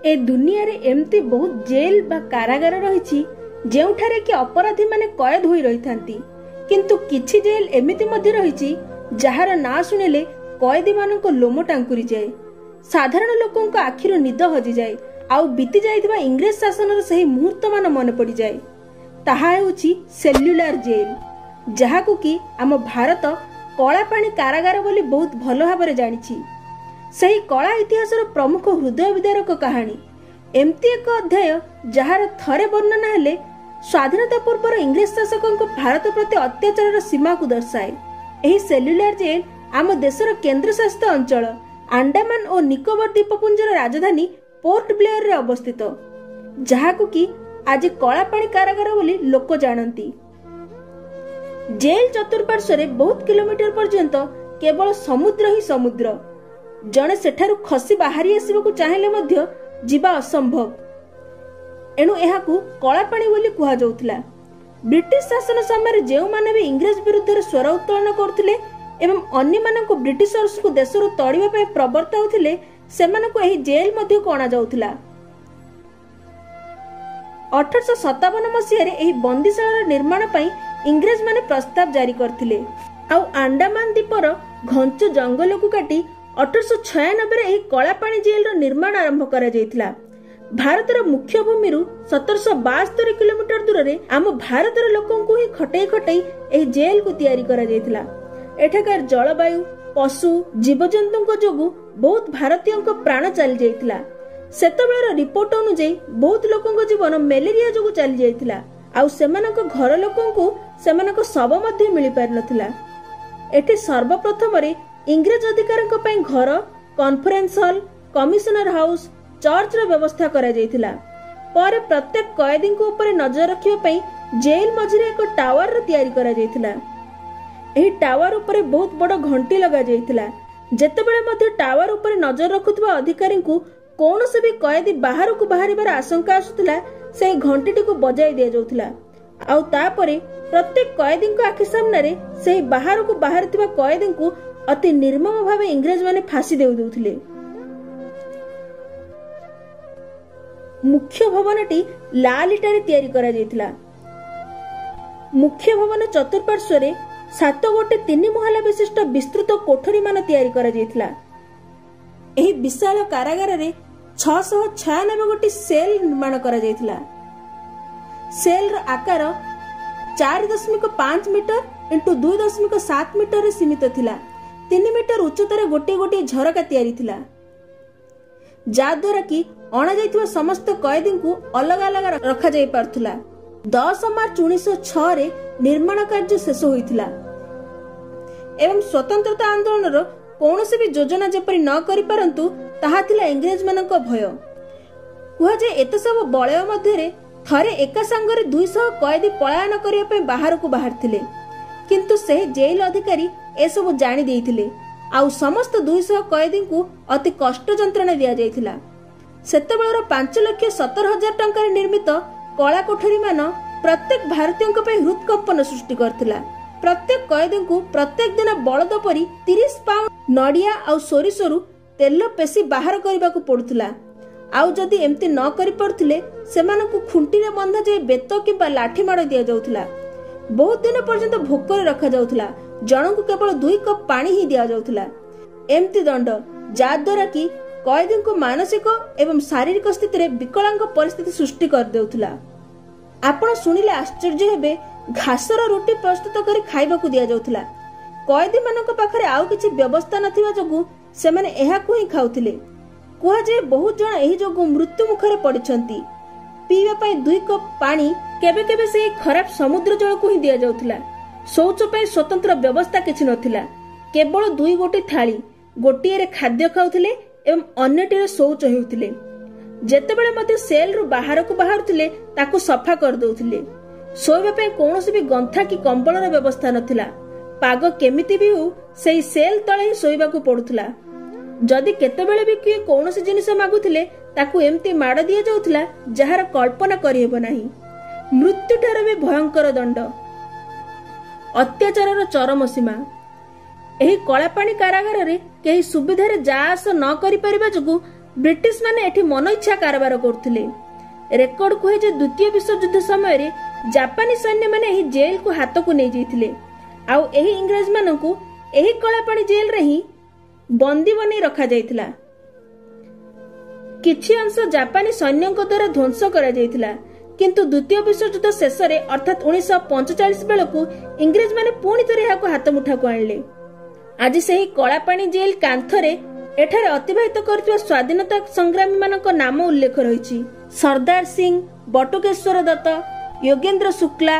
ए दुनिया रे एमती बहुत जेल बा कारागार रही जेउठारे कि अपराधी माने कैद होई रही थांती, किंतु किछि जेल एमिति मध्य रही जार ना शुणिले कैदी मानक लोम टांकुरी जाए, साधारण लोकों को आखिरु निद हजि जाए, आउ बीती जाइथिबा इंग्रेज शासन सही मुहूर्त मान मन पड़ जाए। ताहा हेउछि सेल्युलर जेल, जहाकु कि आम भारत कलापाणी कारागार बोली बहुत भल भाव जानिछि। सही कला इतिहासर प्रमुख हृदय विदारक कहानी एमती एक अध्याय जार थरे वर्णना हेले स्वाधीनता पूर्वर इंग्रेज शासकों भारत प्रति अत्याचार सीमा को दर्शाए। एही सेल्युलर जेल आम देशर केंद्र शासित अंचल अंडमान और निकोबर द्वीपपुंजर राजधानी पोर्ट ब्लेयर रे अवस्थित, जहाकु कि आज कलापाणी कारागार बोली लोक जानती। जेल चतुर्पार्श्व बहुत किलोमीटर पर्यंत केवल समुद्र ही समुद्र, जड़े सेठारु खसी बाहरी आसबाकू चाहिए मध्य जीवा असंभव। एणु एहाकू कलापाणी बोली कुहा जाउथिला। ब्रिटिश शासन समय जेउ माने भी इंग्रेज विरुद्ध स्वर उत्तोलन करथिले एवं अन्य मानक ब्रिटिशर्स को देशरु तड़िबा पय प्रवर्ताउथिले, सेमानकू एही जेल मध्य कोणा जाउथिला। 1857 मसीह एही बंदीशाला निर्माण पय इंग्रेज माने प्रस्ताव जारी करथिले, आउ अंडमान द्वीपर घंचु जंगल को काटी 1896 एही कलापाणी जेल निर्माण आरंभ करा जायतिला। भारतर मुख्य भूमि 1772 किलोमीटर दूर रे आम भारतर लोकों को ही खटई खटई एही जेल को तैयारी करा जायतिला। एठाकार जलवायु पशु जीवजंतु को जोगु बहुत भारतीयों को प्राण चली जायतिला। सेतबेळर रिपोर्ट अनुसार बहुत लोकों को जीवन मलेरिया जोगु चली जायतिला, आउ सेमानक घर लोकों को सेमानक शव मध्य मिली पार नथिला। एठी सर्वप्रथम रे इंग्रेज अधिकारों पई घर, conference hall, commissioner house, church रो व्यवस्था करा जायतिला। पर प्रत्येक कैदी को ऊपर नजर रखिबा पई जेल मझिरे एक टावर रो तैयारी करा जायतिला। एही टावर ऊपर बहुत बड़ घंटी लगा जायतिला। जेतेबेले मध्य टावर ऊपर नजर रखुथबा अधिकारी को कोनोसे भी कैदी बाहर को बाहरिबार आशंका आसुतिला, से घंटीटी को बजाई दिया जाउतिला। आउ तापरे प्रत्येक कैदी को आखि सामने रे से बाहर को बाहरथिबा कैदी को अति निर्मम भावे इंग्रेज माने फांसी देउ देउथिले। मुख्य भवनटी लाल इटारे तैयारी करा जायतिला। मुख्य भवन चतुर्पार्श्व रे 7 गोटे 3 महला विशिष्ट विस्तृत कोठरी मान तैयारी करा जायतिला। एही विशाल कारागार रे 696 गोटी सेल निर्माण करा जायतिला। सेल रो आकार 4.5 मीटर इंटू 2.7 मीटर रे सीमित थिला। 3 मीटर उच्चतार गोटे गोटे झरका तैयारी थिला, जाद्वारा कि अणा जाइथिबा समस्त कैदी को अलग अलग रखा जाई पारथुला। 10 मार्च 1906 रे निर्माण कार्य शेष होइथिला एवं स्वतंत्रता आंदोलन रो कोनोसे भी योजना जेपरि न करि परंतु ताहा थिला इंग्रेज मानक भय। कुहा जे एते सब बलय मध्य रे थरे एका संगरे 200 कैदी पलायन करिया पे बाहर को बाहर थिले, किंतु से जेल अधिकारी ए सब जानि देइथिले, आउ समस्त 200 कैदी को अति कष्ट जंत्रणा दिया जायतिला। सेतेबेळर 5,70,000 टंका निर्मित कला कोठरी मान प्रत्येक भारतीयों पे हृदकंपन सृष्टि करथिला। प्रत्येक कैदी को प्रत्येक दिन बलद परी 30 पाउंड नडिया आउ सोरिसरु तेल पेशी बाहर करबा को पड़ुथिला। आउ जदि एमती न करि पड़थिले सेमानकु खुंटी रे बंधा जाय बेत किबा लाठी मार दिया जाउथिला। बहुत दिन पर्यंत भोकर रखा जाउथिला। जनकु केवल 2 कप पानी ही दिया जाउथिला। एमती दंड जाद्वारा कि कैदी को मानसिक एवं शारीरिक स्थिति रे विकलांग परिस्थिति सृष्टि कर देउथिला। आपण सुनिले आश्चर्य हेबे, घासर रोटी प्रस्तुत करी खाइबा को दिया जाउथिला। कैदी मानक पाखरे आउ किछि व्यवस्था नथिबा जगु सेमाने एहा को ही खाउथिले। कुहा जे बहुत जण एही जगु मृत्यु मुखरे पडिछंती। पीवा पई 2 कप पानी केबे केबे से खराब समुद्र जल को ही दिया जाउथिला। शौच पई स्वतंत्र व्यवस्था किछि नथिला। केवल 2 गोटी थाली, गोटिए रे खाद्य खाउथिले एवं अन्यटी रे शौच हेउथिले। जेतेबेले मते सेल रु बाहर को बाहरथिले ताकू सफा कर दउथिले। सोइबा पई कोनोसी भी गंथा की कंबल रे व्यवस्था नथिला। पाग केमिति भी हो सेही सेल तळे ही सोइबा को पडुथिला। जदि केतेबेले भी किए कोनोसी जिनिस मागुथिले ताकू एमती माड़ दिया जाउथिला जहार कल्पना करि हेबो नाही। मृत्यु ठार भी भयंकर दंड, अत्याचार चरम सीमा। एही कलापाणी कारागार रे केही सुविधार जा आस न करि परिबा जगु ब्रिटिश माने एठी मन इच्छा कारबार करथिले। रेकर्ड कहे जे द्वितीय विश्वयुद्ध समय रे जापानी सैन्य माने एही जेल को हाथ को नै जाइथिले आउ एही इंग्रज मानकू एही कलापाणी जेल रे ही बंदी बनै रखा जाइथिला। किछि अंश जापानी सैन्यक द्वारा ध्वंस करा जाइथिला, किंतु द्वितीय विश्वयुद्ध शेष रे अर्थात 1945 बेलकू इंग्रज माने पुणी थरे एहाको हाथ मुठा को आणले। आज सेही कलापाणी जेल कांथरे एठारे अतिबाहित करथिबा स्वाधीनता संग्रामी मानक नाम उल्लेख रहिछि। सरदार सिंह, बटुकेश्वर दत्त, योगेंद्र शुक्ला,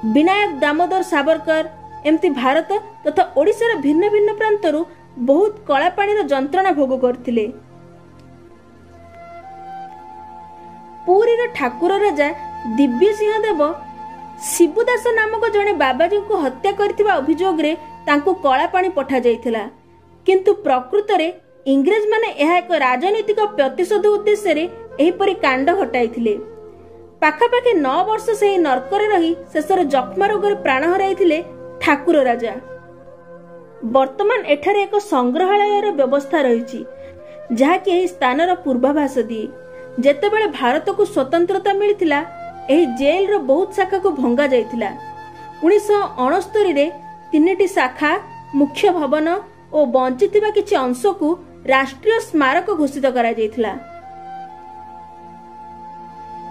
विनायक दामोदर सावरकर एमती भारत तथा ओडिशार भिन्न भिन्न प्रांतरू बहुत कलापाणीर जंत्रणा भोग करथिले। पुरीर ठाकुर राजा दिव्य सिंह देव शिबुदास नामक जड़े बाबाजी को हत्या करथिबा अभियोग रे तांको कलापाणी पठा जाइथिला, किंतु प्रकृत रे इंग्रज माने यह एक राजनीतिक प्रतिशोध उद्देश्य रे एहिपरि कांड घटाइथिले। पाखापाखि 9 वर्ष से नरकरे रही शेषर जख्मा रोग प्राण हराइथिले ठाकुर राजा। वर्तमान एठारे एक संग्रहालयर व्यवस्था रही जहाँकि एही स्थानर पूर्वाभास दिए। जेतेबेले भारत को स्वतंत्रता मिलिथिला एही जेल रो बहुत शाखा को भंगा जाइथिला। 1969 रे 3टी शाखा, मुख्य भवन और बंचिथिबा किछि अंश को राष्ट्रीय स्मारक घोषित करा जाइथिला।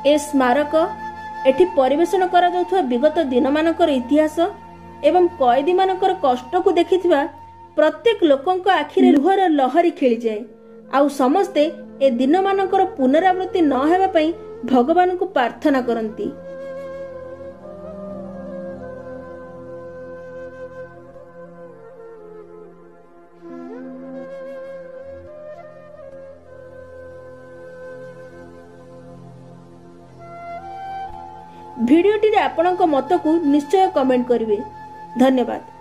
ए स्मारक एठी परिवेषण करा जाउथवा विगत दिन मानकर इतिहास एवं कैदी मानकर कष्ट को देखिथिबा प्रत्येक लोकंक आखिरे लुहर लहरी खेली जाए आउ समस्ते ए दिन मानकर पुनरावृत्ति न हेबा पई भगवान को प्रार्थना करंती। भिडियोटी रे आपनक मत को निश्चय कमेंट करिवे। धन्यवाद।